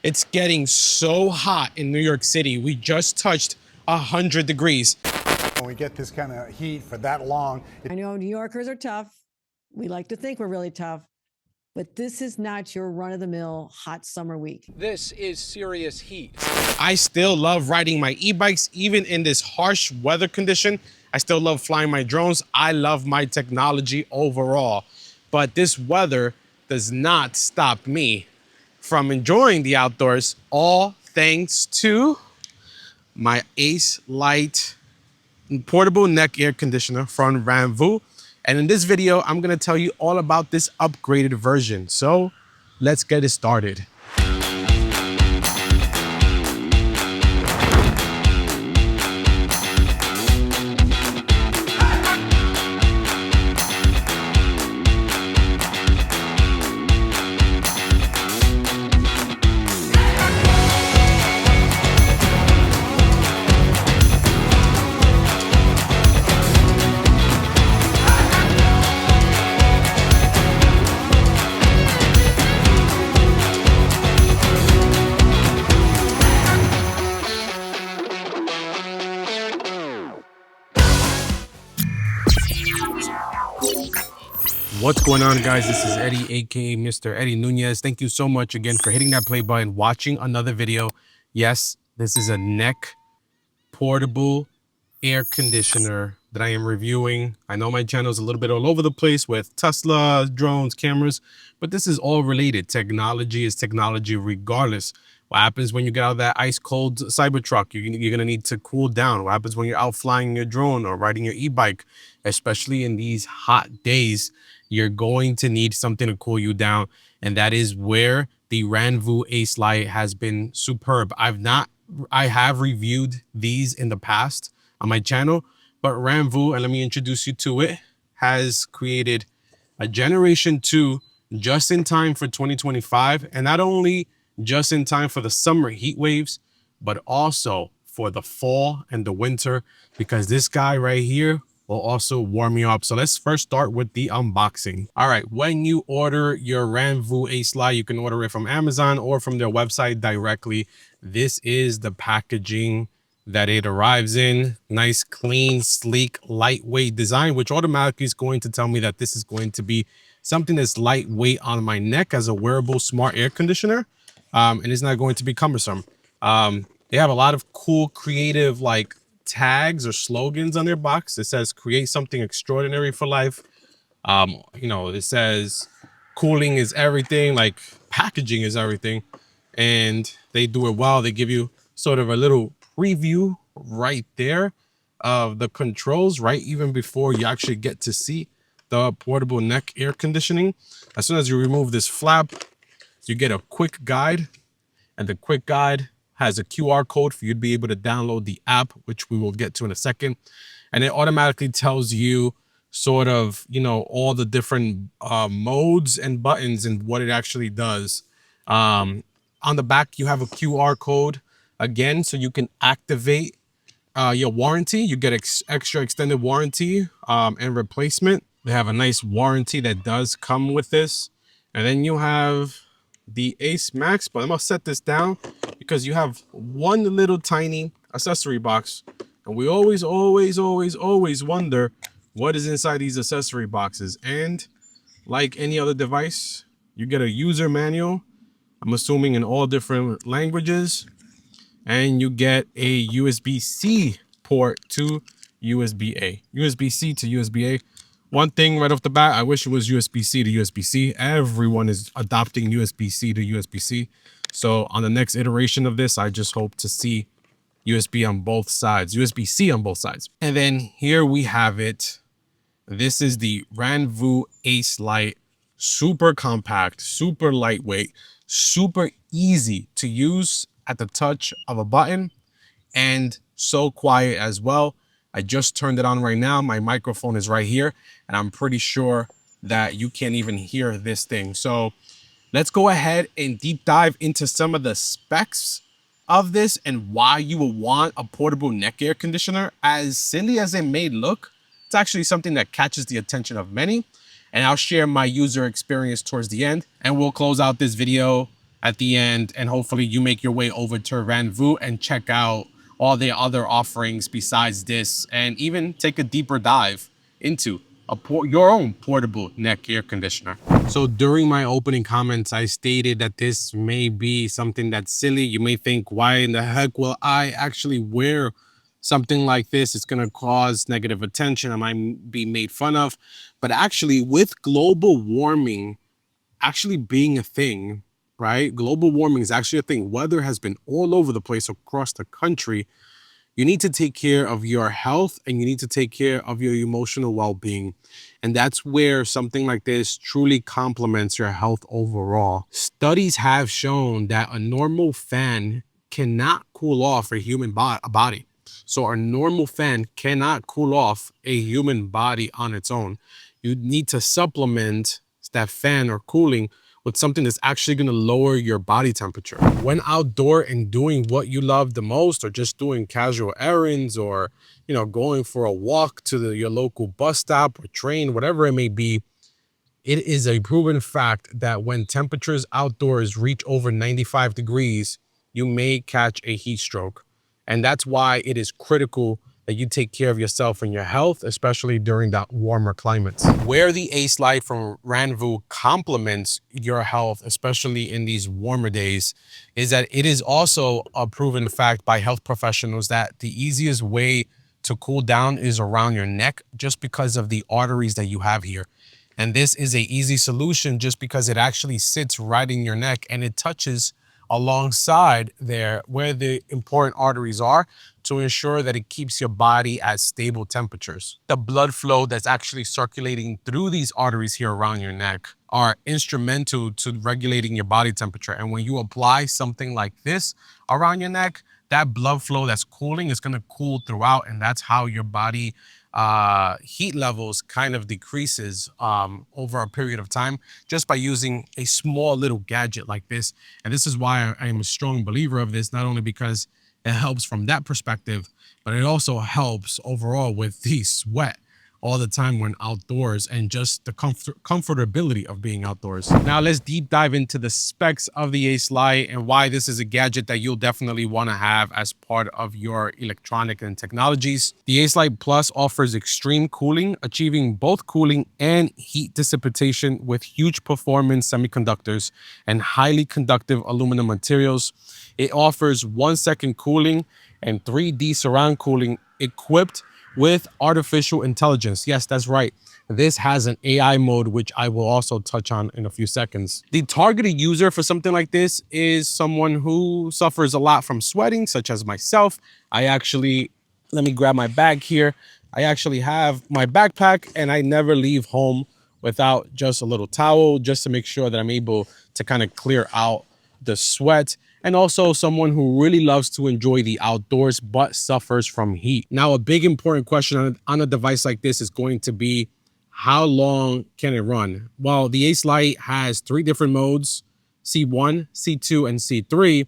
It's getting so hot in New York City. We just touched 100 degrees. When we get this kind of heat for that long. I know New Yorkers are tough. We like to think we're really tough, but this is not your run-of-the-mill hot summer week. This is serious heat. I still love riding my e-bikes, even in this harsh weather condition. I still love flying my drones. I love my technology overall, but this weather does not stop me from enjoying the outdoors, all thanks to my AICE Lite portable neck air conditioner from RANVOO. And in this video, I'm gonna tell you all about this upgraded version. So let's get it started. What's going on, guys? This is Eddie, aka Mr. Eddie Nunez. Thank you so much again for hitting that play button, watching another video. Yes, this is a neck portable air conditioner that I am reviewing. I know my channel is a little bit all over the place with Tesla, drones, cameras, but this is all related. Technology is technology regardless. What happens when you get out of that ice cold Cybertruck? You're gonna need to cool down. What happens when you're out flying your drone or riding your e-bike, especially in these hot days? You're going to need something to cool you down, and that is where the RANVOO AICE Lite has been superb. I have reviewed these in the past on my channel, but RANVOO, and let me introduce you to it, has created a generation 2 just in time for 2025, and not only just in time for the summer heat waves, but also for the fall and the winter, because this guy right here will also warm you up. So let's first start with the unboxing. All right, when you order your RANVOO AICE Lite, you can order it from Amazon or from their website directly. This is the packaging that it arrives in. Nice, clean, sleek, lightweight design, which automatically is going to tell me that this is going to be something that's lightweight on my neck as a wearable smart air conditioner. And it's not going to be cumbersome. They have a lot of cool, creative, like, tags or slogans on their box. It says create something extraordinary for life. You know, it says cooling is everything, like packaging is everything, and they do it well. They give you sort of a little preview right there of the controls, right even before you actually get to see the portable neck air conditioning. As soon as you remove this flap, you get a quick guide, and the quick guide has a QR code for you to be able to download the app, which we will get to in a second. And it automatically tells you sort of, you know, all the different modes and buttons and what it actually does. On the back, you have a QR code again, so you can activate your warranty. You get extra extended warranty and replacement. They have a nice warranty that does come with this. And then you have the AICE Max, but I'm gonna set this down because you have one little tiny accessory box, and we always wonder what is inside these accessory boxes. And like any other device, you get a user manual, I'm assuming in all different languages, and you get a USB-C port to USB-A, USB-C to USB-A. One thing right off the bat, I wish it was USB-C to USB-C. Everyone is adopting USB-C to USB-C. So on the next iteration of this, I just hope to see USB on both sides, USB-C on both sides. And then here we have it. This is the RANVOO AICE Lite. Super compact, super lightweight, super easy to use at the touch of a button, and so quiet as well. I just turned it on right now. My microphone is right here, and I'm pretty sure that you can't even hear this thing. So let's go ahead and deep dive into some of the specs of this and why you will want a portable neck air conditioner. As silly as it may look, it's actually something that catches the attention of many. And I'll share my user experience towards the end, and we'll close out this video at the end, and hopefully you make your way over to RANVOO and check out all the other offerings besides this, and even take a deeper dive into your own portable neck air conditioner. So during my opening comments, I stated that this may be something that's silly. You may think, why in the heck will I actually wear something like this? It's going to cause negative attention. I might be made fun of. But actually, with global warming actually being a thing, right? Global warming is actually a thing. Weather has been all over the place across the country. You need to take care of your health, and you need to take care of your emotional well-being. And that's where something like this truly complements your health overall. Studies have shown that a normal fan cannot cool off a human body. So a normal fan cannot cool off a human body on its own. You need to supplement that fan or cooling with something that's actually going to lower your body temperature. When outdoor and doing what you love the most, or just doing casual errands, or, you know, going for a walk to your local bus stop or train, whatever it may be, it is a proven fact that when temperatures outdoors reach over 95 degrees, you may catch a heat stroke. And that's why it is critical that you take care of yourself and your health, especially during that warmer climates. Where the AICE Lite from RANVOO complements your health, especially in these warmer days, is that it is also a proven fact by health professionals that the easiest way to cool down is around your neck, just because of the arteries that you have here. And this is an easy solution just because it actually sits right in your neck, and it touches alongside there where the important arteries are, to ensure that it keeps your body at stable temperatures. The blood flow that's actually circulating through these arteries here around your neck are instrumental to regulating your body temperature. And when you apply something like this around your neck, that blood flow that's cooling is going to cool throughout, and that's how your body heat levels kind of decreases over a period of time, just by using a small little gadget like this. And this is why I am a strong believer of this, not only because it helps from that perspective, but it also helps overall with the sweat all the time when outdoors, and just the comfortability of being outdoors. Now let's deep dive into the specs of the AICE Lite and why this is a gadget that you'll definitely want to have as part of your electronic and technologies. The AICE Lite Plus offers extreme cooling, achieving both cooling and heat dissipation with huge performance semiconductors and highly conductive aluminum materials. It offers 1-second cooling and 3D surround cooling equipped with artificial intelligence. Yes, that's right. This has an AI mode, which I will also touch on in a few seconds. The targeted user for something like this is someone who suffers a lot from sweating, such as myself. Let me grab my bag here. I actually have my backpack, and I never leave home without just a little towel, just to make sure that I'm able to kind of clear out the sweat. And also someone who really loves to enjoy the outdoors but suffers from heat. Now, a big important question on a device like this is going to be, how long can it run? Well, the AICE Lite has 3 different modes: C1, C2, and C3.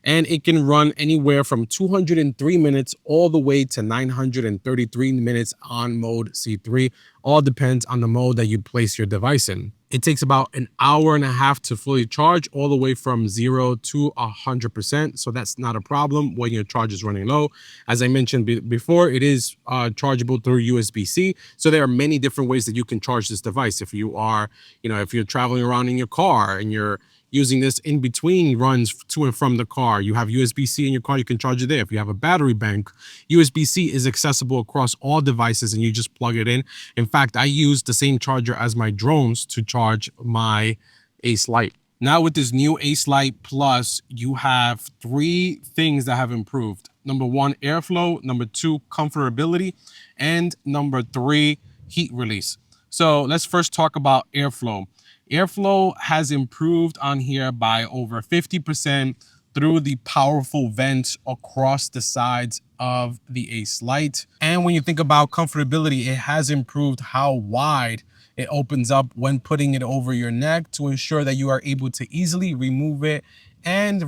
And it can run anywhere from 203 minutes all the way to 933 minutes on mode C3. All depends on the mode that you place your device in. It takes about an hour and a half to fully charge, all the way from 0 to 100%. So that's not a problem when your charge is running low. As I mentioned before, it is chargeable through USB-C. So there are many different ways that you can charge this device. If you are, if you're traveling around in your car and you're using this in between runs to and from the car, you have USB-C in your car, you can charge it there. If you have a battery bank, USB-C is accessible across all devices, and you just plug it in. In fact, I use the same charger as my drones to charge my AICE Lite. Now with this new AICE Lite Plus, you have 3 things that have improved. Number 1, airflow. Number 2, comfortability. And number 3, heat release. So let's first talk about airflow. Airflow has improved on here by over 50% through the powerful vents across the sides of the AICE Lite. And when you think about comfortability, it has improved how wide it opens up when putting it over your neck, to ensure that you are able to easily remove it and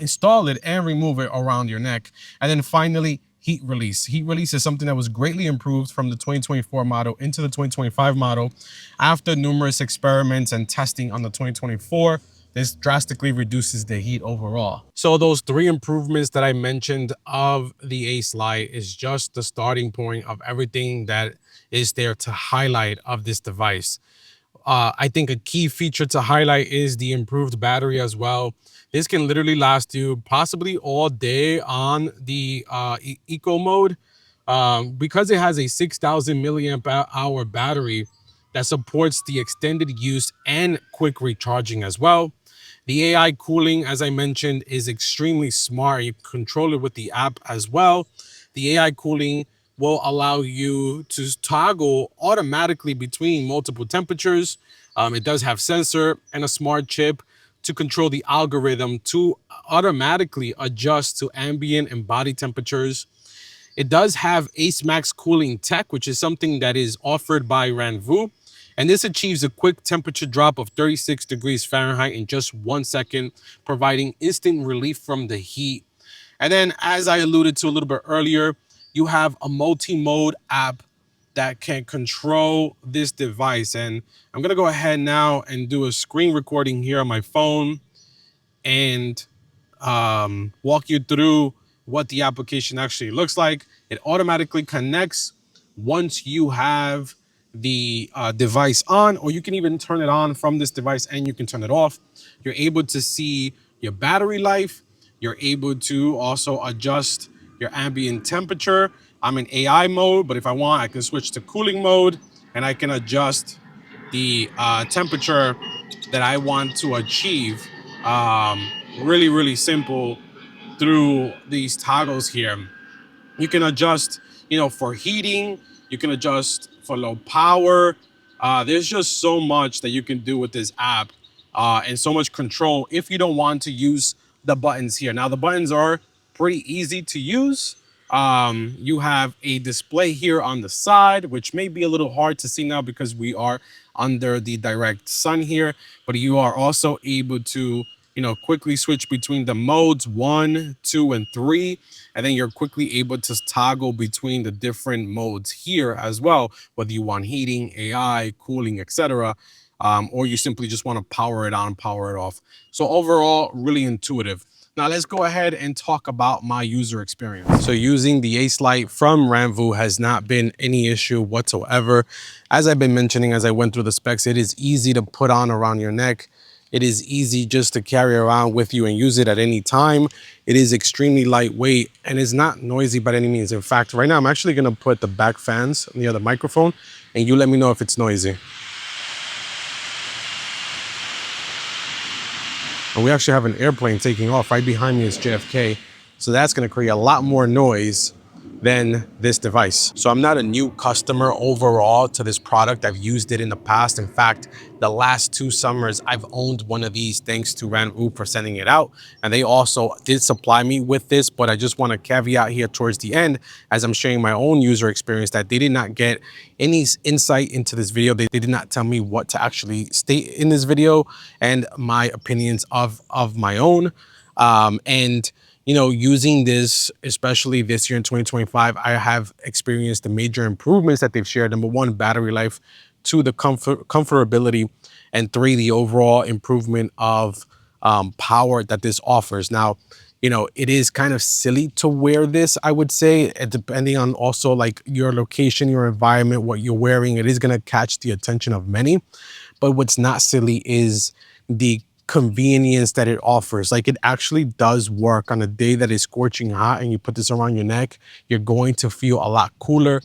install it and remove it around your neck. And then finally, heat release. Heat release is something that was greatly improved from the 2024 model into the 2025 model after numerous experiments and testing on the 2024 this drastically reduces the heat overall. So those 3 improvements that I mentioned of the AICE Lite is just the starting point of everything that is there to highlight of this device. I think a key feature to highlight is the improved battery as well. This can literally last you possibly all day on the eco mode, because it has a 6,000 milliamp hour battery that supports the extended use and quick recharging as well. The AI cooling, as I mentioned, is extremely smart. You control it with the app as well. The AI cooling will allow you to toggle automatically between multiple temperatures. It does have sensor and a smart chip to control the algorithm to automatically adjust to ambient and body temperatures. It does have ACE Max cooling tech, which is something that is offered by RANVOO. And this achieves a quick temperature drop of 36 degrees Fahrenheit in just 1 second, providing instant relief from the heat. And then, as I alluded to a little bit earlier, you have a multi-mode app that can control this device. And I'm gonna go ahead now and do a screen recording here on my phone and walk you through what the application actually looks like. It automatically connects once you have the device on, or you can even turn it on from this device and you can turn it off. You're able to see your battery life. You're able to also adjust your ambient temperature. I'm in AI mode, but if I want, I can switch to cooling mode and I can adjust the temperature that I want to achieve. Really, really simple through these toggles here. You can adjust, for heating. You can adjust for low power. There's just so much that you can do with this app, and so much control if you don't want to use the buttons here. Now, the buttons are pretty easy to use. You have a display here on the side, which may be a little hard to see now because we are under the direct sun here, but you are also able to quickly switch between the modes 1, 2, and 3. And then you're quickly able to toggle between the different modes here as well, whether you want heating, AI, cooling, etc. Or you simply just want to power it on, power it off. So overall, really intuitive. Now let's go ahead and talk about my user experience. So using the AICE Lite from RANVOO has not been any issue whatsoever. As I've been mentioning, as I went through the specs, it is easy to put on around your neck. It is easy just to carry around with you and use it at any time. It is extremely lightweight and is not noisy by any means. In fact, right now I'm actually gonna put the back fans near the microphone and you let me know if it's noisy. And we actually have an airplane taking off. Right behind me is JFK. So that's gonna create a lot more noise than this device. So I'm not a new customer overall to this product. I've used it in the past. In fact, the last 2 summers, I've owned one of these thanks to RANVOO for sending it out. And they also did supply me with this, but I just want to caveat here towards the end, as I'm sharing my own user experience, that they did not get any insight into this video. They did not tell me what to actually state in this video and my opinions of my own. Using this, especially this year in 2025, I have experienced the major improvements that they've shared. Number 1, battery life. 2, the comfortability. And 3, the overall improvement of power that this offers. Now, it is kind of silly to wear this, I would say, depending on also like your location, your environment, what you're wearing. It is going to catch the attention of many. But what's not silly is the convenience that it offers. Like, it actually does work on a day that is scorching hot and you put this around your neck, you're going to feel a lot cooler.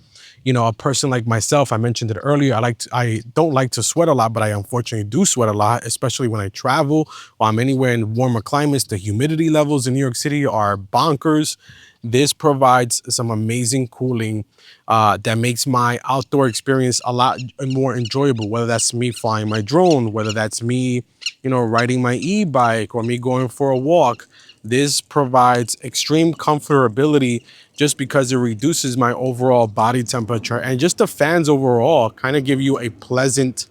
A person like myself, I mentioned it earlier, I don't like to sweat a lot, but I unfortunately do sweat a lot, especially when I travel or I'm anywhere in warmer climates. The humidity levels in New York City are bonkers. This provides some amazing cooling that makes my outdoor experience a lot more enjoyable, whether that's me flying my drone, whether that's me, riding my e-bike, or me going for a walk. This provides extreme comfortability just because it reduces my overall body temperature, and just the fans overall kind of give you a pleasant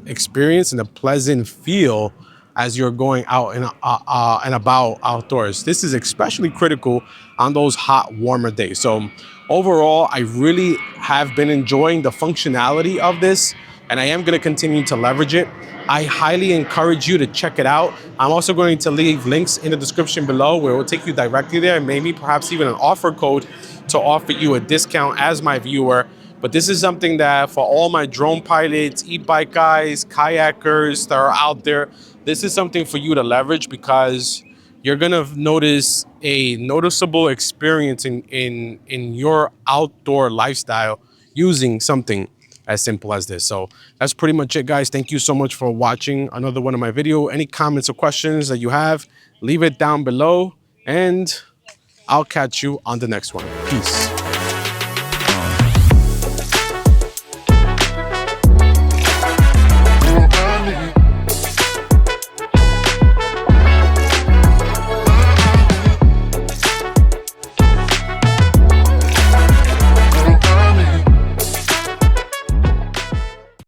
experience and a pleasant feel as you're going out and about outdoors. This is especially critical on those hot, warmer days. So overall, I really have been enjoying the functionality of this. and I am going to continue to leverage it. I highly encourage you to check it out. I'm also going to leave links in the description below where it will take you directly there, and maybe perhaps even an offer code to offer you a discount as my viewer. But this is something that for all my drone pilots, e-bike guys, kayakers that are out there, this is something for you to leverage, because you're gonna notice a noticeable experience in your outdoor lifestyle using something as simple as this. So that's pretty much it, guys. Thank you so much for watching another one of my video. Any comments or questions that you have, leave it down below, and I'll catch you on the next one. Peace.